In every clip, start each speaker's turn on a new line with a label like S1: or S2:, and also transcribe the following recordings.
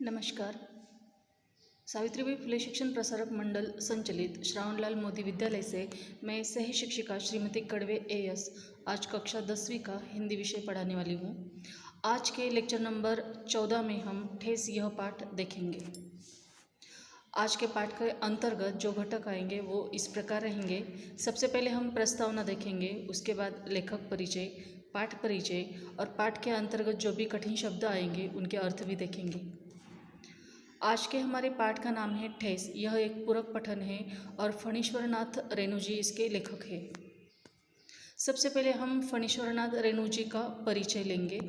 S1: नमस्कार। सावित्रीबाई फुले शिक्षण प्रसारक मंडल संचालित श्रावणलाल मोदी विद्यालय से मैं सह शिक्षिका श्रीमती कड़वे एएस आज कक्षा 10वीं का हिंदी विषय पढ़ाने वाली हूँ। आज के लेक्चर नंबर 14 में हम ठेस यह पाठ देखेंगे। आज के पाठ के अंतर्गत जो घटक आएंगे वो इस प्रकार रहेंगे। सबसे पहले हम प्रस्तावना देखेंगे, उसके बाद लेखक परिचय, पाठ परिचय और पाठ के अंतर्गत जो भी कठिन शब्द आएंगे उनके अर्थ भी देखेंगे। आज के हमारे पाठ का नाम है ठेस। यह एक पूरक पठन है और फणीश्वरनाथ रेणु जी इसके लेखक हैं। सबसे पहले हम फणीश्वरनाथ रेणु जी का परिचय लेंगे।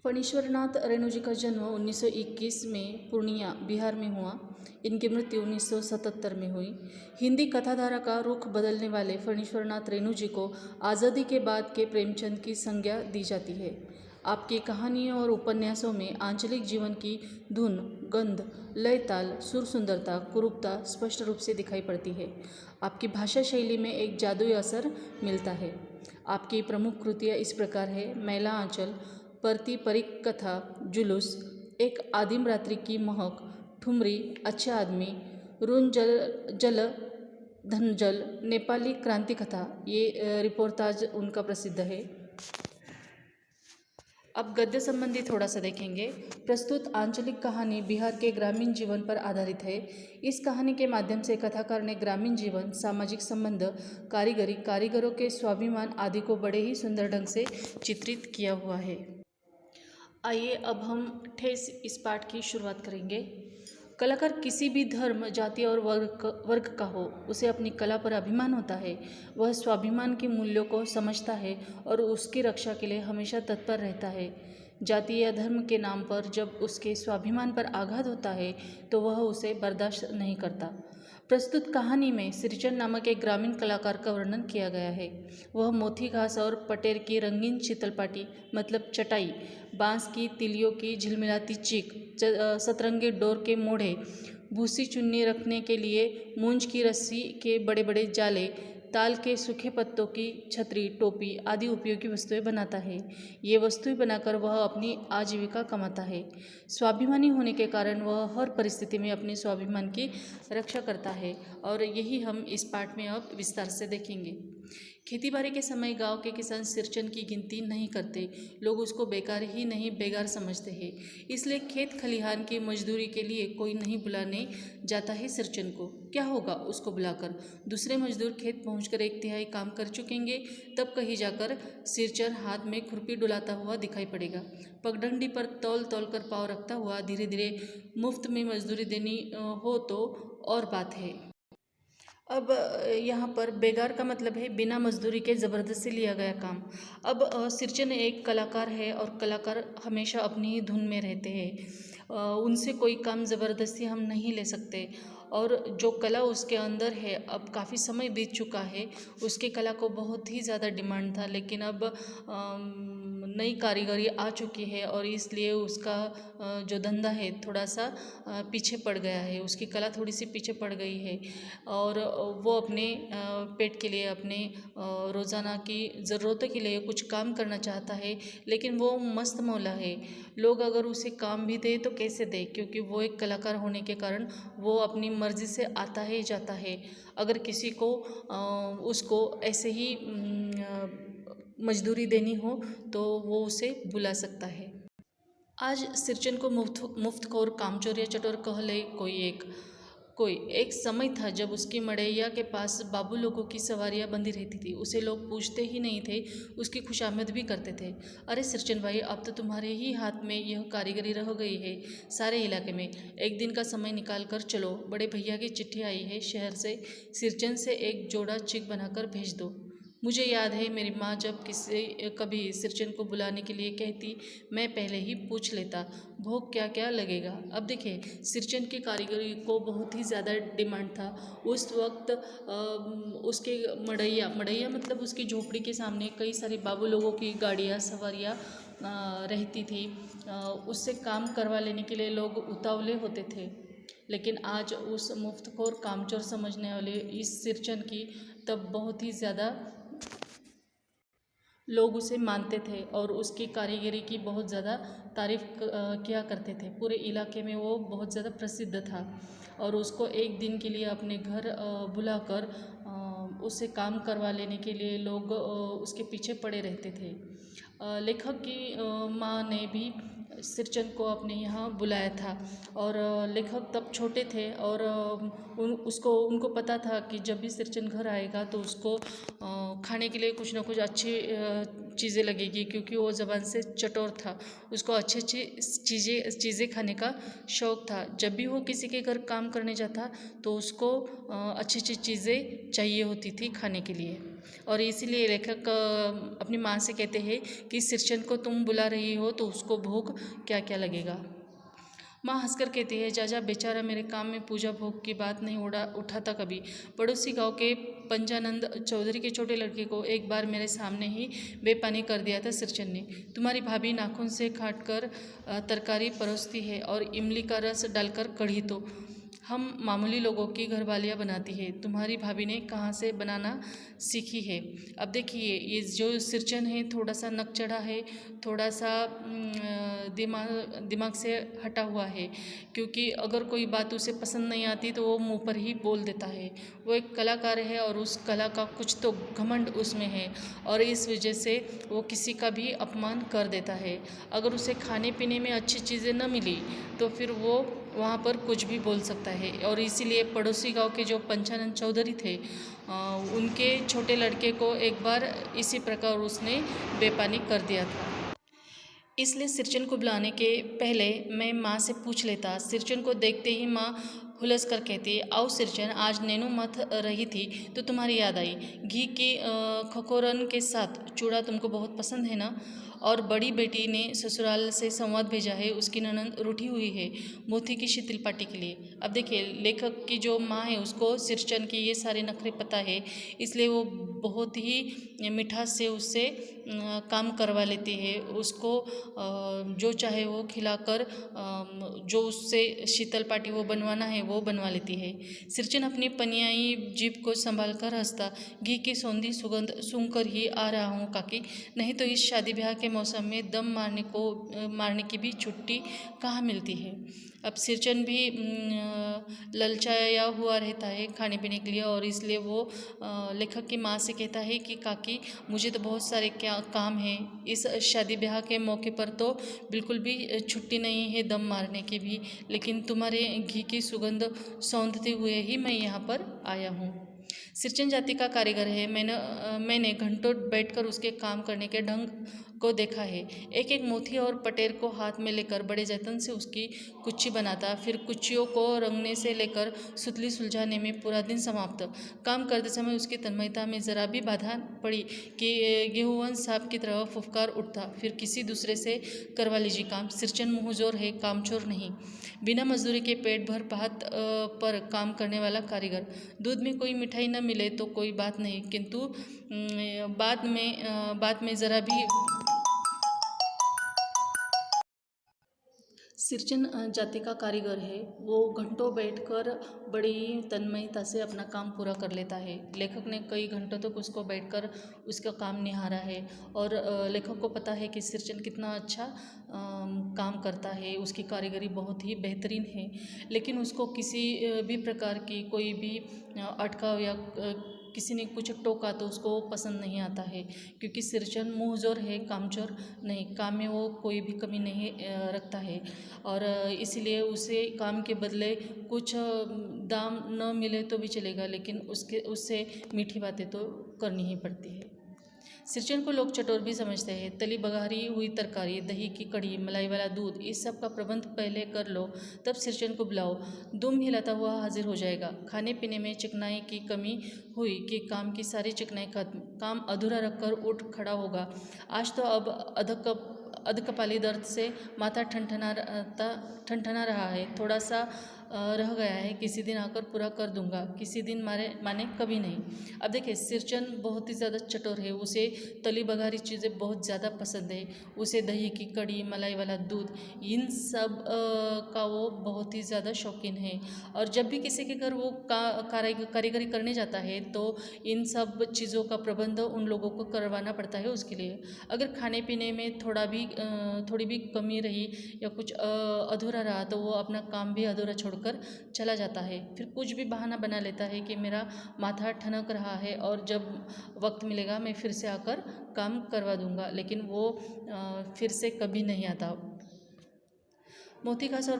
S1: फणीश्वरनाथ रेणु जी का जन्म 1921 में पूर्णिया बिहार में हुआ। इनकी मृत्यु 1977 में हुई। हिंदी कथाधारा का रुख बदलने वाले फणीश्वरनाथ रेणु जी को आज़ादी के बाद के प्रेमचंद की संज्ञा दी जाती है। आपकी कहानियों और उपन्यासों में आंचलिक जीवन की धुन, गंध, लय, ताल, सुर सुंदरता, कुरूपता स्पष्ट रूप से दिखाई पड़ती है। आपकी भाषा शैली में एक जादुई असर मिलता है। आपकी प्रमुख कृतियाँ इस प्रकार है: मैला आंचल, परती परिक कथा, जुलूस, एक आदिम रात्रि की महक, ठुमरी, अच्छा आदमी, रून जल धनजल, नेपाली क्रांति कथा, ये रिपोर्टाज उनका प्रसिद्ध है। अब गद्य संबंधी थोड़ा सा देखेंगे। प्रस्तुत आंचलिक कहानी बिहार के ग्रामीण जीवन पर आधारित है। इस कहानी के माध्यम से कथाकार ने ग्रामीण जीवन, सामाजिक संबंध, कारीगरी, कारीगरों के स्वाभिमान आदि को बड़े ही सुंदर ढंग से चित्रित किया हुआ है। आइए अब हम ठेस इस पाठ की शुरुआत करेंगे। कलाकार किसी भी धर्म, जाति और वर्ग का हो, उसे अपनी कला पर अभिमान होता है। वह स्वाभिमान के मूल्यों को समझता है और उसकी रक्षा के लिए हमेशा तत्पर रहता है। जाति या धर्म के नाम पर जब उसके स्वाभिमान पर आघात होता है तो वह उसे बर्दाश्त नहीं करता। प्रस्तुत कहानी में सिरचन नामक एक ग्रामीण कलाकार का वर्णन किया गया है। वह मोथी घास और पटेर की रंगीन शीतलपाटी मतलब चटाई, बांस की तिलियों की झिलमिलाती चीख, सतरंगी डोर के मोढ़े, भूसी चुन्नी रखने के लिए मूंज की रस्सी के बड़े बड़े जाले, ताल के सूखे पत्तों की छतरी, टोपी आदि उपयोगी वस्तुएं बनाता है। ये वस्तुएं बनाकर वह अपनी आजीविका कमाता है। स्वाभिमानी होने के कारण वह हर परिस्थिति में अपने स्वाभिमान की रक्षा करता है और यही हम इस पाठ में अब विस्तार से देखेंगे। खेतीबाड़ी के समय गांव के किसान सिरचन की गिनती नहीं करते। लोग उसको बेकार ही नहीं बेगार समझते हैं। इसलिए खेत खलिहान की मजदूरी के लिए कोई नहीं बुलाने जाता है सिरचन को। क्या होगा उसको बुलाकर? दूसरे मजदूर खेत पहुंचकर 1/3 काम कर चुकेंगे, तब कहीं जाकर सिरचन हाथ में खुरपी डुलाता हुआ दिखाई पड़ेगा। पगडंडी पर तौल तौल कर पाँव रखता हुआ धीरे धीरे मुफ्त में मजदूरी देनी हो तो और बात है। अब यहाँ पर बेगार का मतलब है बिना मजदूरी के ज़बरदस्ती लिया गया काम। अब सिरचन एक कलाकार है और कलाकार हमेशा अपनी ही धुन में रहते हैं। उनसे कोई काम ज़बरदस्ती हम नहीं ले सकते और जो कला उसके अंदर है, अब काफ़ी समय बीत चुका है, उसके कला को बहुत ही ज़्यादा डिमांड था, लेकिन अब नई कारीगरी आ चुकी है और इसलिए उसका जो धंधा है थोड़ा सा पीछे पड़ गया है, उसकी कला थोड़ी सी पीछे पड़ गई है और वो अपने पेट के लिए, अपने रोज़ाना की ज़रूरतों के लिए कुछ काम करना चाहता है, लेकिन वो मस्त मौला है। लोग अगर उसे काम भी दे तो कैसे दे, क्योंकि वो एक कलाकार होने के कारण वो अपनी मर्ज़ी से आता है जाता है। अगर किसी को उसको ऐसे ही मजदूरी देनी हो तो वो उसे बुला सकता है। आज सिरचन को मुफ्तखोर, कामचोर या चटोर कह ले कोई एक समय था जब उसकी मड़ैया के पास बाबू लोगों की सवारियां बंधी रहती थी। उसे लोग पूछते ही नहीं थे, उसकी खुशामद भी करते थे। अरे सिरचन भाई, अब तो तुम्हारे ही हाथ में यह कारीगरी रह गई है सारे इलाके में। एक दिन का समय निकाल कर चलो, बड़े भैया की चिट्ठी आई है शहर से, सिरचन से एक जोड़ा चिक बनाकर भेज दो। मुझे याद है मेरी माँ जब कभी सिरचन को बुलाने के लिए कहती, मैं पहले ही पूछ लेता भोग क्या क्या लगेगा। अब देखिए, सिरचन की कारीगरी को बहुत ही ज़्यादा डिमांड था उस वक्त। उसके मड़ैया मतलब उसकी झोपड़ी के सामने कई सारे बाबू लोगों की गाड़ियाँ, सवारियाँ रहती थी। उससे काम करवा लेने के लिए लोग उतावले होते थे, लेकिन आज उस मुफ्तखोर, कामचोर समझने वाले इस सिरचन की तब बहुत ही ज़्यादा लोग उसे मानते थे और उसकी कारीगरी की बहुत ज़्यादा तारीफ किया करते थे। पूरे इलाके में वो बहुत ज़्यादा प्रसिद्ध था और उसको एक दिन के लिए अपने घर बुलाकर उससे काम करवा लेने के लिए लोग उसके पीछे पड़े रहते थे। लेखक की माँ ने भी सिरचंद को अपने यहाँ बुलाया था और लेखक तब छोटे थे और उनको पता था कि जब भी सिरचंद घर आएगा तो उसको खाने के लिए कुछ ना कुछ अच्छी चीज़ें लगेगी, क्योंकि वो ज़बान से चटोर था। उसको अच्छी अच्छी चीज़ें खाने का शौक़ था। जब भी वो किसी के घर काम करने जाता तो उसको अच्छी अच्छी चीज़ें चाहिए होती थी खाने के लिए। और इसीलिए लेखक अपनी माँ से कहते हैं कि सिरचंद को तुम बुला रही हो तो उसको भोग क्या क्या लगेगा। माँ हंसकर कहती है, जा जा बेचारा, मेरे काम में पूजा भोग की बात नहीं उठाता कभी। पड़ोसी गांव के पंचानंद चौधरी के छोटे लड़के को एक बार मेरे सामने ही बेपानी कर दिया था सिरचंद ने। तुम्हारी भाभी नाखून से काट कर तरकारी परोसती है और इमली का रस डालकर कढ़ी तो हम मामूली लोगों की घरवालियाँ बनाती है। तुम्हारी भाभी ने कहाँ से बनाना सीखी है। अब देखिए, ये जो सिरचंद है थोड़ा सा नक चढ़ा है, थोड़ा सा दिमाग से हटा हुआ है, क्योंकि अगर कोई बात उसे पसंद नहीं आती तो वो मुंह पर ही बोल देता है। वो एक कलाकार है और उस कला का कुछ तो घमंड उसमें है और इस वजह से वो किसी का भी अपमान कर देता है। अगर उसे खाने पीने में अच्छी चीज़ें न मिली तो फिर वो वहाँ पर कुछ भी बोल सकता है। और इसीलिए पड़ोसी गांव के जो पंचानंद चौधरी थे उनके छोटे लड़के को एक बार इसी प्रकार उसने बेपानी कर दिया था। इसलिए सिरचंद को बुलाने के पहले मैं माँ से पूछ लेता। सिरचंद को देखते ही माँ हुलस कर कहती, आओ सिरचंद, आज नैनो मत रही थी तो तुम्हारी याद आई। घी की खकोरन के साथ चूड़ा तुमको बहुत पसंद है ना। और बड़ी बेटी ने ससुराल से संवाद भेजा है, उसकी ननद रूठी हुई है मोती की शीतल पार्टी के लिए। अब देखिए, लेखक की जो माँ है उसको सिरचंद के ये सारे नखरे पता है, इसलिए वो बहुत ही मिठास से उससे काम करवा लेती है। उसको जो चाहे वो खिलाकर जो उससे शीतल पार्टी वो बनवाना है वो बनवा लेती है। सिरचंद अपनी पनियाई जीभ को संभाल कर हंसता, घी की सौंधी सुगंध सूंघकर ही आ रहा हूँ काकी, नहीं तो इस शादी ब्याह के मौसम में दम मारने की भी छुट्टी कहाँ मिलती है। अब सिरचंद भी ललचाया हुआ रहता है खाने पीने के लिए और इसलिए वो लेखक की माँ से कहता है कि काकी, मुझे तो बहुत सारे क्या काम है, इस शादी ब्याह के मौके पर तो बिल्कुल भी छुट्टी नहीं है दम मारने की भी, लेकिन तुम्हारे घी की सुगंध सौंधते हुए ही मैं यहाँ पर आया हूँ। सिरचंद जाति का कारीगर है। मैंने घंटों बैठकर उसके काम करने के ढंग को देखा है। एक एक मोती और पटेर को हाथ में लेकर बड़े जतन से उसकी कुच्ची बनाता, फिर कुच्चियों को रंगने से लेकर सुतली सुलझाने में पूरा दिन समाप्त। काम करते समय उसकी तन्मयता में जरा भी बाधा पड़ी कि गेहूं साहब की तरह फुफकार उठता, फिर किसी दूसरे से करवा लीजिए काम। सिरचंद मुँहजोर है, कामचोर नहीं। बिना मजदूरी के पेट भर भात पर काम करने वाला कारीगर। दूध में कोई मिठाई न मिले तो कोई बात नहीं, किंतु बाद में ज़रा भी सिरचंद जाति का कारीगर है। वो घंटों बैठकर बड़ी तन्मयता से अपना काम पूरा कर लेता है। लेखक ने कई घंटों तक उसको बैठकर उसका काम निहारा है और लेखक को पता है कि सिरचंद कितना अच्छा काम करता है, उसकी कारीगरी बहुत ही बेहतरीन है। लेकिन उसको किसी भी प्रकार की कोई भी अटकाव या किसी ने कुछ टोका तो उसको पसंद नहीं आता है, क्योंकि सिरचंद मुँहजोर है, कामचोर नहीं। काम में वो कोई भी कमी नहीं रखता है और इसीलिए उसे काम के बदले कुछ दाम न मिले तो भी चलेगा, लेकिन उससे मीठी बातें तो करनी ही पड़ती है। सिरचंद को लोग चटोर भी समझते हैं। तली बघारी हुई तरकारी, दही की कढ़ी, मलाई वाला दूध, इस सब का प्रबंध पहले कर लो, तब सिरचंद को बुलाओ, दुम हिलाता हुआ हाजिर हो जाएगा। खाने पीने में चिकनाई की कमी हुई कि काम की सारी चिकनाई खत्म, काम अधूरा रखकर उठ खड़ा होगा। आज तो अब अधकपाली दर्द से माथा ठनठना रहा है, थोड़ा सा रह गया है, किसी दिन आकर पूरा कर दूंगा, किसी दिन माने कभी नहीं। अब देखिए सिरचन बहुत ही ज़्यादा चटोर है, उसे तली बघारी चीज़ें बहुत ज़्यादा पसंद है, उसे दही की कड़ी, मलाई वाला दूध, इन सब का वो बहुत ही ज़्यादा शौकीन है। और जब भी किसी के घर वो कारीगरी करने जाता है तो इन सब चीज़ों का प्रबंध उन लोगों को करवाना पड़ता है उसके लिए। अगर खाने पीने में थोड़ी भी कमी रही या कुछ अधूरा रहा तो वो अपना काम भी अधूरा छोड़कर चला जाता है, फिर कुछ भी बहाना बना लेता है कि मेरा माथा ठनक रहा है और जब वक्त मिलेगा मैं फिर से आकर काम करवा दूंगा, लेकिन वो फिर से कभी नहीं आता। मोती घास और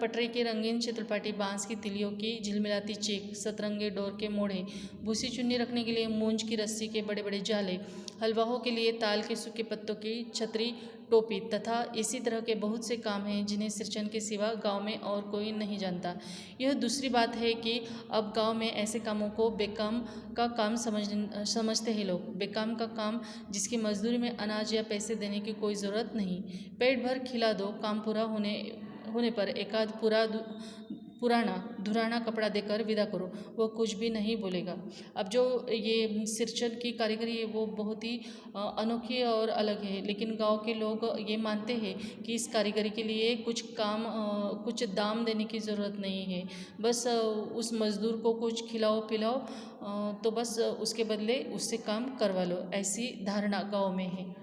S1: पटरे की रंगीन चित्रपाटी, बांस की तिलियों की झिलमिलाती चीख, सतरंगे डोर के मोड़े, भूसी चुन्नी रखने के लिए मूंज की रस्सी के बड़े बड़े जाले, हलवाओं के लिए ताल के सूखे पत्तों की छतरी, टोपी तथा इसी तरह के बहुत से काम हैं जिन्हें सिरचन के सिवा गांव में और कोई नहीं जानता। यह दूसरी बात है कि अब गांव में ऐसे कामों को बेकाम का काम समझते हैं लोग। बेकाम का काम जिसकी मजदूरी में अनाज या पैसे देने की कोई ज़रूरत नहीं, पेट भर खिला दो, काम पूरा होने पर एकाध पुराना धुराना कपड़ा देकर विदा करो, वो कुछ भी नहीं बोलेगा। अब जो ये सिरचन की कारीगरी है वो बहुत ही अनोखी और अलग है, लेकिन गांव के लोग ये मानते हैं कि इस कारीगरी के लिए कुछ दाम देने की ज़रूरत नहीं है, बस उस मज़दूर को कुछ खिलाओ पिलाओ तो बस उसके बदले उससे काम करवा लो, ऐसी धारणा गाँव में है।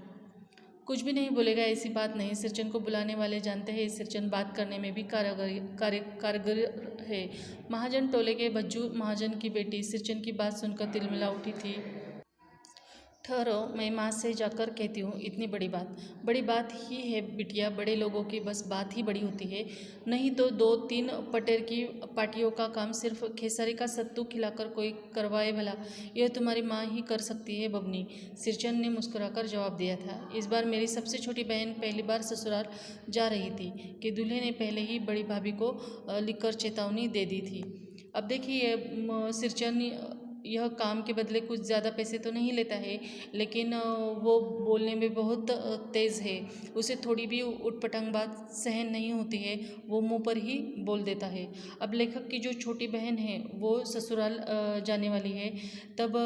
S1: कुछ भी नहीं बोलेगा ऐसी बात नहीं। सिरचन को बुलाने वाले जानते हैं सिरचन बात करने में भी कारगर है। महाजन टोले के भज्जू महाजन की बेटी सिरचन की बात सुनकर तिलमिला उठी थी। ठहरो, मैं माँ से जाकर कहती हूँ। इतनी बड़ी बात ही है बिटिया, बड़े लोगों की बस बात ही बड़ी होती है, नहीं तो 2-3 पटेर की पार्टियों का काम सिर्फ खेसारी का सत्तू खिलाकर कोई करवाए भला? यह तुम्हारी माँ ही कर सकती है बबनी, सिरचन ने मुस्कुराकर जवाब दिया था। इस बार मेरी सबसे छोटी बहन पहली बार ससुराल जा रही थी कि दूल्हे ने पहले ही बड़ी भाभी को लिखकर चेतावनी दे दी थी। अब देखिए सिरचन यह काम के बदले कुछ ज़्यादा पैसे तो नहीं लेता है, लेकिन वो बोलने में बहुत तेज़ है, उसे थोड़ी भी उटपटांग बात सहन नहीं होती है, वो मुंह पर ही बोल देता है। अब लेखक की जो छोटी बहन है वो ससुराल जाने वाली है, तब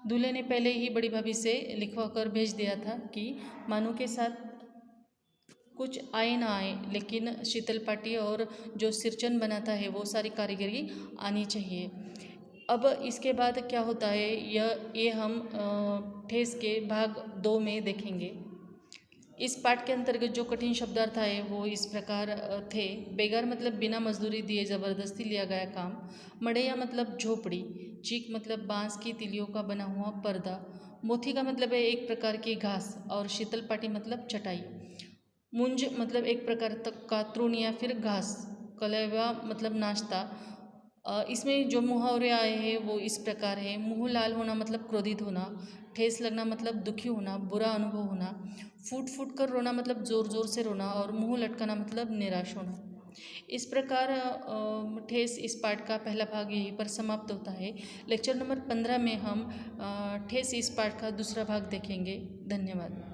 S1: दूल्हे ने पहले ही बड़ी भाभी से लिखवा कर भेज दिया था कि मानू के साथ कुछ आए ना आए, लेकिन शीतल पाटी और जो सिरचन बनाता है वो सारी कारीगरी आनी चाहिए। अब इसके बाद क्या होता है ये हम ठेस के भाग 2 में देखेंगे। इस पाठ के अंतर्गत जो कठिन शब्दार्थ आए वो इस प्रकार थे। बेगार मतलब बिना मजदूरी दिए ज़बरदस्ती लिया गया काम। मड़ैया मतलब झोपड़ी। चीक मतलब बांस की तिलियों का बना हुआ पर्दा। मोथी का मतलब है एक प्रकार की घास, और शीतल पाटी मतलब चटाई। मुंज मतलब एक प्रकार तक का तृण या फिर घास। कलेवा मतलब नाश्ता। इसमें जो मुहावरे आए हैं वो इस प्रकार है। मुंह लाल होना मतलब क्रोधित होना। ठेस लगना मतलब दुखी होना, बुरा अनुभव होना। फूट फूट कर रोना मतलब ज़ोर ज़ोर से रोना, और मुंह लटकाना मतलब निराश होना। इस प्रकार ठेस इस पाठ का पहला भाग यहीं पर समाप्त होता है। लेक्चर नंबर 15 में हम ठेस इस पाठ का दूसरा भाग देखेंगे। धन्यवाद।